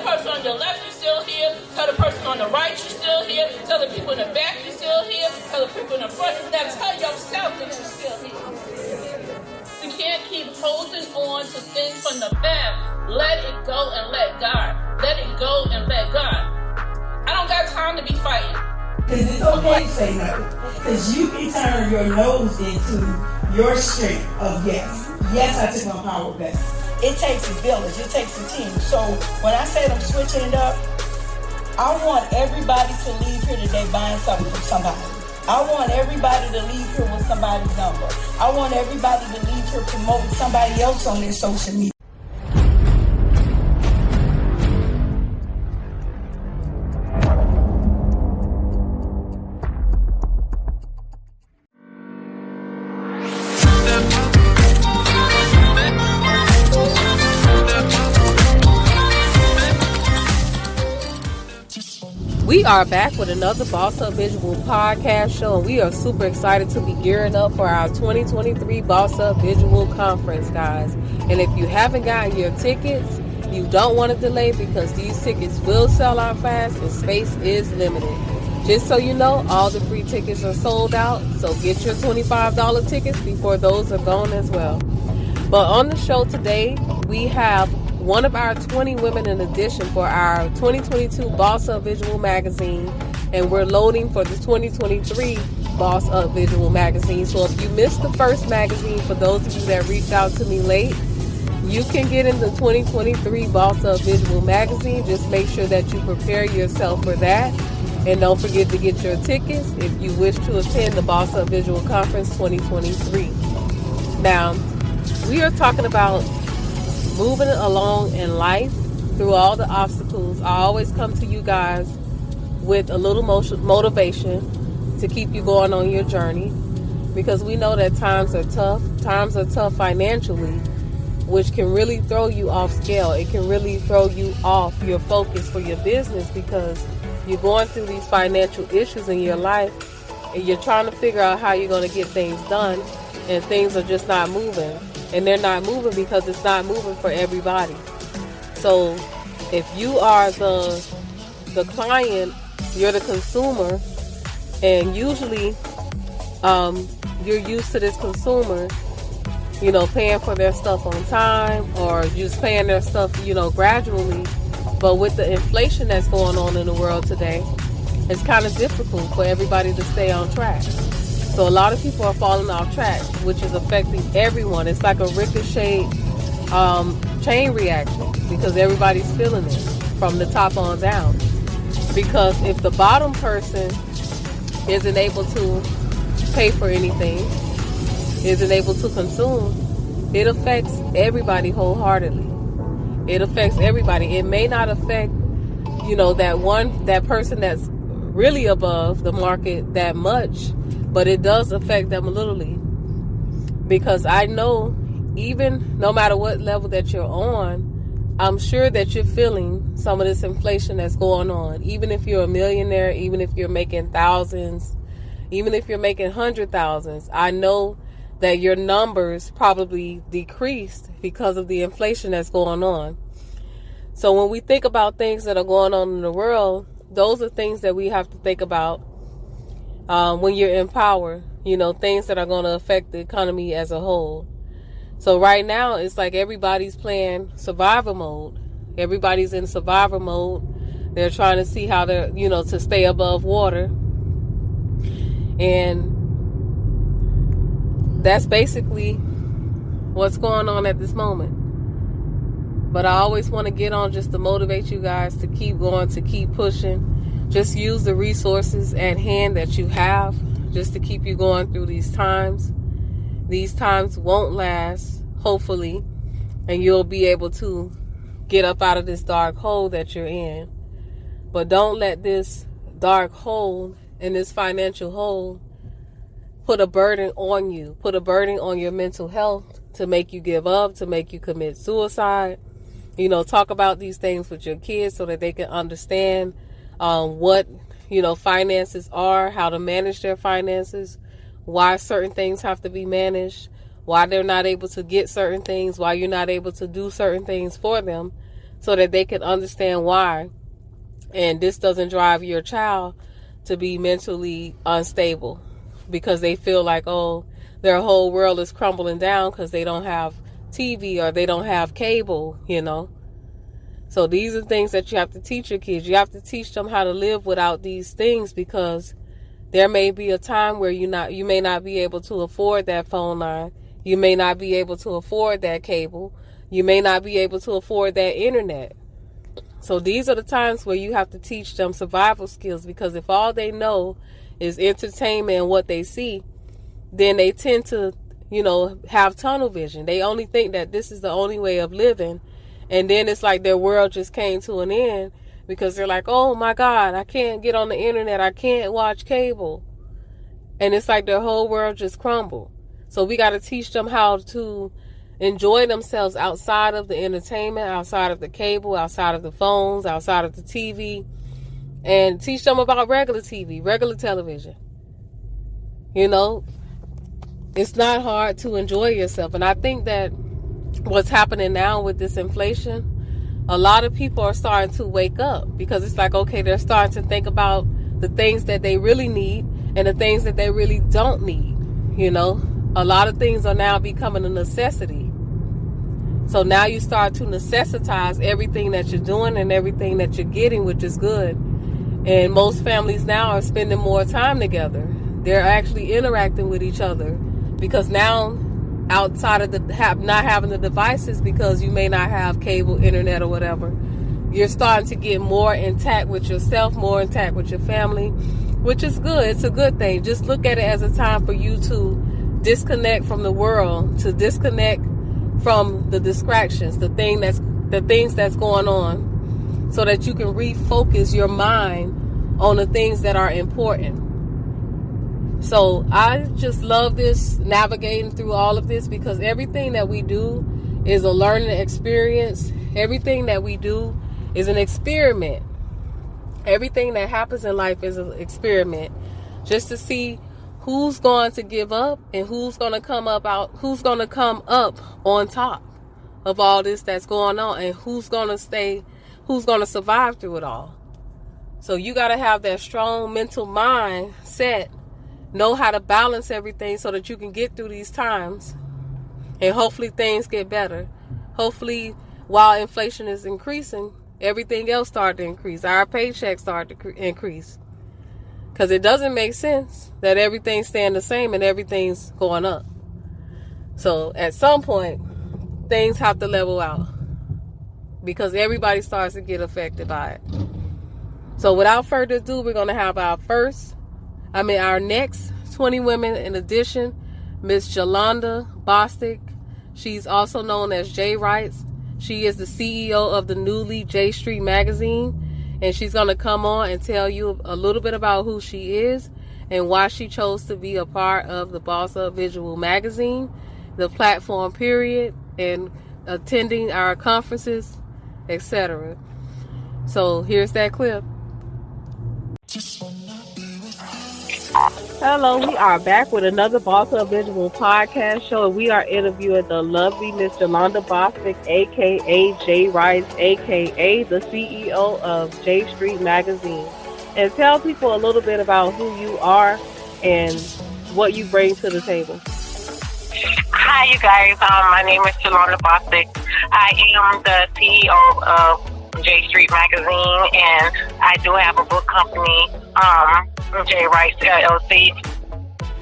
the person on your left you're still here. Tell the person on the right you're still here. Tell the people in the back you're still here. Tell the people in the front. Now tell yourself that you're still here. We can't keep holding on to things from the past. Let it go and let God. Let it go and let God. I don't got time to be fighting. Because it's okay to say no. Because you can turn your nose into your strength of yes. Yes, I took my power back. It takes a village. It takes a team. So when I said I'm switching it up, I want everybody to leave here today buying something from somebody. I want everybody to leave here with somebody's number. I want everybody to leave here promoting somebody else on their social media. We are back with another Boss Up Visual podcast show, and we are super excited to be gearing up for our 2023 Boss Up Visual Conference, guys. And if you haven't gotten your tickets, you don't want to delay because these tickets will sell out fast and space is limited. Just so you know, all the free tickets are sold out, so get your $25 tickets before those are gone as well. But on the show today, we have one of our 20 women in edition for our 2022 Boss Up Visual Magazine, and we're loading for the 2023 Boss Up Visual Magazine. So if you missed the first magazine, for those of you that reached out to me late, you can get in the 2023 Boss Up Visual Magazine. Just make sure that you prepare yourself for that, and don't forget to get your tickets if you wish to attend the Boss Up Visual Conference 2023. Now, we are talking about moving along in life through all the obstacles. I always come to you guys with a little motivation to keep you going on your journey, because we know that times are tough. Times are tough financially, which can really throw you off scale. It can really throw you off your focus for your business, because you're going through these financial issues in your life and you're trying to figure out how you're going to get things done, and things are just not moving. And they're not moving because it's not moving for everybody. So if you are the client, you're the consumer, and usually you're used to this consumer, paying for their stuff on time, or just paying their stuff, gradually. But with the inflation that's going on in the world today, it's kind of difficult for everybody to stay on track. So a lot of people are falling off track, which is affecting everyone. It's like a ricochet chain reaction, because everybody's feeling it from the top on down. Because if the bottom person isn't able to pay for anything, isn't able to consume, it affects everybody wholeheartedly. It affects everybody. It may not affect, that person that's really above the market that much, but it does affect them literally. Because I know, even no matter what level that you're on, I'm sure that you're feeling some of this inflation that's going on. Even if you're a millionaire, even if you're making thousands, even if you're making hundred thousands, I know that your numbers probably decreased because of the inflation that's going on. So when we think about things that are going on in the world, those are things that we have to think about when you're in power, things that are going to affect the economy as a whole. So right now, it's like everybody's playing survivor mode. Everybody's in survivor mode. They're trying to see how they're, to stay above water. And that's basically what's going on at this moment. But I always want to get on just to motivate you guys to keep going, to keep pushing. Just use the resources at hand that you have just to keep you going through these times. These times won't last, hopefully, and you'll be able to get up out of this dark hole that you're in. But don't let this dark hole and this financial hole put a burden on you, put a burden on your mental health to make you give up, to make you commit suicide. Talk about these things with your kids so that they can understand what, finances are, how to manage their finances, why certain things have to be managed, why they're not able to get certain things, why you're not able to do certain things for them, so that they can understand why. And this doesn't drive your child to be mentally unstable because they feel like, oh, their whole world is crumbling down because they don't have TV or they don't have cable, you know. So these are things that you have to teach your kids. You have to teach them how to live without these things, because there may be a time where you may not be able to afford that phone line. You may not be able to afford that cable. You may not be able to afford that internet. So these are the times where you have to teach them survival skills, because if all they know is entertainment and what they see, then they tend to, have tunnel vision. They only think that this is the only way of living. And then it's like their world just came to an end because they're like, oh my God, I can't get on the internet. I can't watch cable. And it's like their whole world just crumbled. So we got to teach them how to enjoy themselves outside of the entertainment, outside of the cable, outside of the phones, outside of the TV, and teach them about regular TV, regular television. It's not hard to enjoy yourself. And I think that what's happening now with this inflation, a lot of people are starting to wake up, because it's like, okay, they're starting to think about the things that they really need and the things that they really don't need. A lot of things are now becoming a necessity. So now you start to necessitize everything that you're doing and everything that you're getting, which is good. And most families now are spending more time together. They're actually interacting with each other, because now, outside of not having the devices, because you may not have cable, internet, or whatever, you're starting to get more intact with yourself, more intact with your family, which is good. It's a good thing. Just look at it as a time for you to disconnect from the world, to disconnect from the distractions, the things that's going on, so that you can refocus your mind on the things that are important. So I just love this, navigating through all of this, because everything that we do is a learning experience. Everything that we do is an experiment. Everything that happens in life is an experiment, just to see who's going to give up and who's going to come up on top of all this that's going on, and who's going to survive through it all. So you got to have that strong mental mind set, know how to balance everything so that you can get through these times, and hopefully things get better. Hopefully, while inflation is increasing, everything else start to increase. Our paychecks start to increase. Because it doesn't make sense that everything's staying the same and everything's going up. So at some point, things have to level out, because everybody starts to get affected by it. So without further ado, we're going to have our next 20 women in addition. Miss Jolanda Bostick. She's also known as J Rights. She is the CEO of the newly J Street magazine. And she's going to come on and tell you a little bit about who she is and why she chose to be a part of the Boss Up Visual magazine, the platform period, and attending our conferences, etc. So here's that clip. Hello, we are back with another Boss Up Visual podcast show, and we are interviewing the lovely Miss Jolanda Bostick, a.k.a. J Rice, a.k.a. the CEO of J Street Magazine. And tell people a little bit about who you are and what you bring to the table. Hi, you guys. My name is Jolanda Bostick. I am the CEO of J Street Magazine, and I do have a book company, J Rice LLC.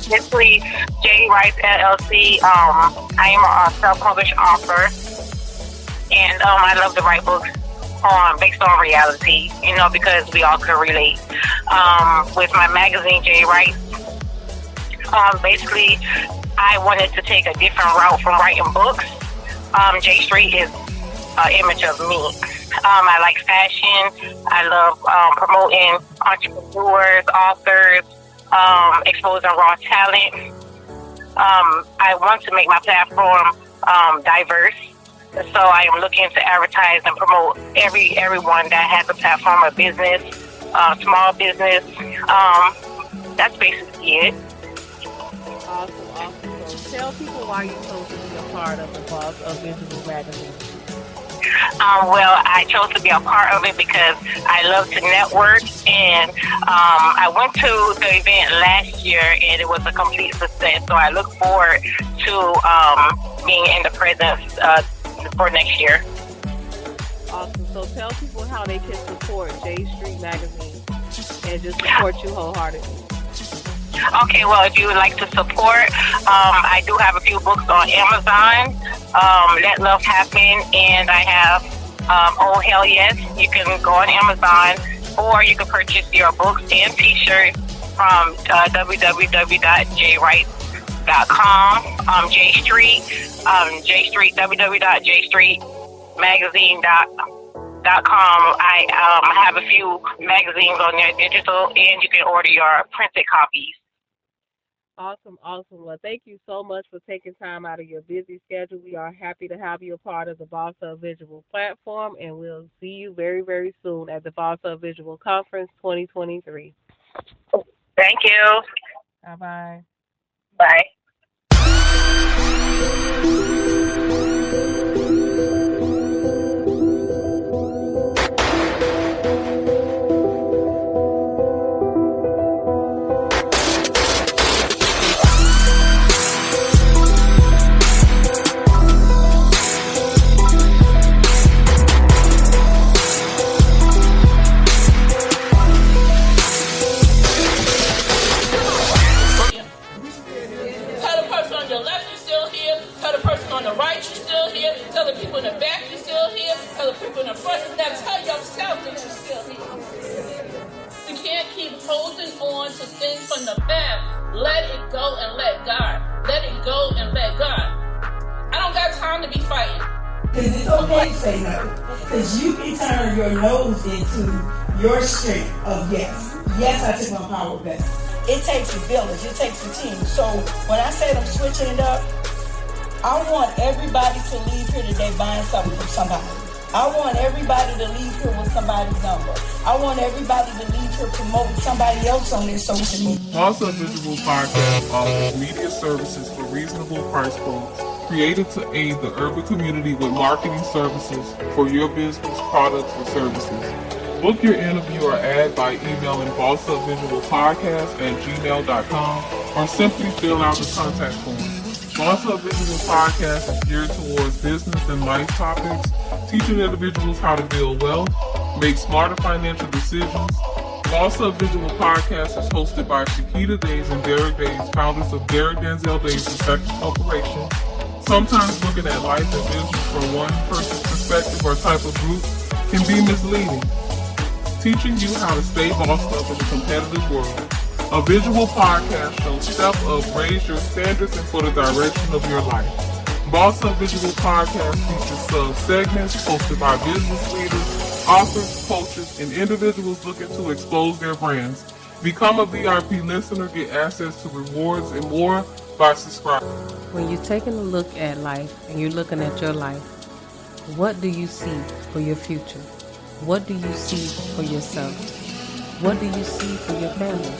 Basically, J Rice LLC, I am a self-published author, and I love to write books based on reality, because we all can relate. With my magazine, J Rice, basically, I wanted to take a different route from writing books. J Street is an image of me. I like fashion. I love promoting entrepreneurs, authors, exposing raw talent. I want to make my platform diverse. So I am looking to advertise and promote everyone that has a platform of business, small business. That's basically it. Awesome. So tell people why you chose to be a part of the Boss of Visual magazine. Well, I chose to be a part of it because I love to network, and I went to the event last year, and it was a complete success. So I look forward to being in the presence for next year. Awesome. So tell people how they can support J Street Magazine and just support you wholeheartedly. Okay, well, if you would like to support, I do have a few books on Amazon, Let Love Happen, and I have Oh Hell Yes. You can go on Amazon, or you can purchase your books and t-shirts from www.jwright.com, J Street, www.jstreetmagazine.com. I have a few magazines on there, digital, and you can order your printed copies. Awesome. Well, thank you so much for taking time out of your busy schedule. We are happy to have you a part of the Boss Up Visual platform, and we'll see you very, very soon at the Boss Up Visual Conference 2023. Thank you. Bye-bye. Bye. Holding on to things from the past. Let it go and let God. Let it go and let God. I don't got time to be fighting. Because it's okay to say no. Because you can turn your nose into your strength of yes. Yes, I took my power back. It takes a village. It takes a team. So when I said I'm switching it up, I want everybody to leave here today buying something from somebody. I want everybody to leave here with somebody's number. I want everybody to leave here promoting somebody else on their social media. Boss Up Visual Podcast offers media services for reasonable price quotes, created to aid the urban community with marketing services for your business, products, or services. Book your interview or ad by emailing bossupvisualpodcast@gmail.com or simply fill out the contact form. Boss Up Visual Podcast is geared towards business and life topics, teaching individuals how to build wealth, make smarter financial decisions. Boss Up Visual Podcast is hosted by Shakita Days and Derek Days, founders of Derek Denzel Days II Corporation. Sometimes looking at life and business from one person's perspective or type of group can be misleading. Teaching you how to stay bossed up in a competitive world. A visual podcast shows step up, raise your standards, and for the direction of your life. Boss Up Visual Podcast features sub-segments hosted by business leaders, authors, coaches, and individuals looking to expose their brands. Become a VIP listener, get access to rewards and more by subscribing. When you're taking a look at life and you're looking at your life, what do you see for your future? What do you see for yourself? What do you see for your family?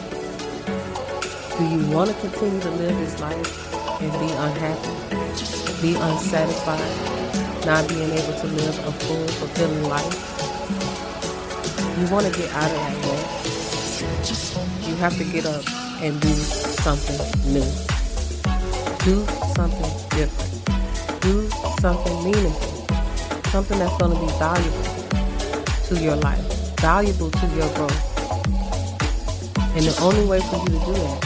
Do you want to continue to live this life and be unhappy, be unsatisfied, not being able to live a full, fulfilling life? You want to get out of that way. You have to get up and do something new. Do something different. Do something meaningful. Something that's going to be valuable to your life, valuable to your growth. And the only way for you to do that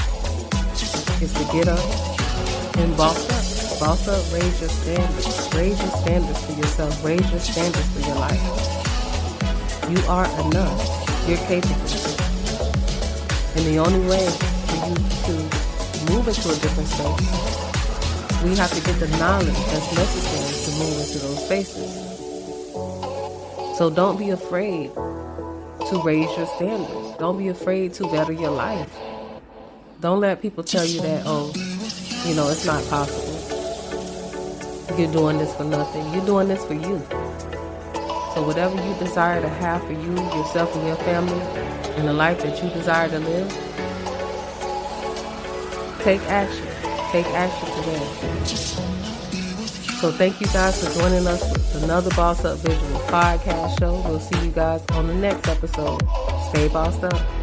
is to get up and boss up. Boss up, raise your standards. Raise your standards for yourself. Raise your standards for your life. You are enough. You're capable. And the only way for you to move into a different space, we have to get the knowledge that's necessary to move into those spaces. So don't be afraid to raise your standards. Don't be afraid to better your life. Don't let people tell you that, it's not possible. You're doing this for nothing. You're doing this for you. So whatever you desire to have for you, yourself, and your family, and the life that you desire to live, take action. Take action today. So thank you guys for joining us with another Boss Up Visual podcast show. We'll see you guys on the next episode. Stay bossed up.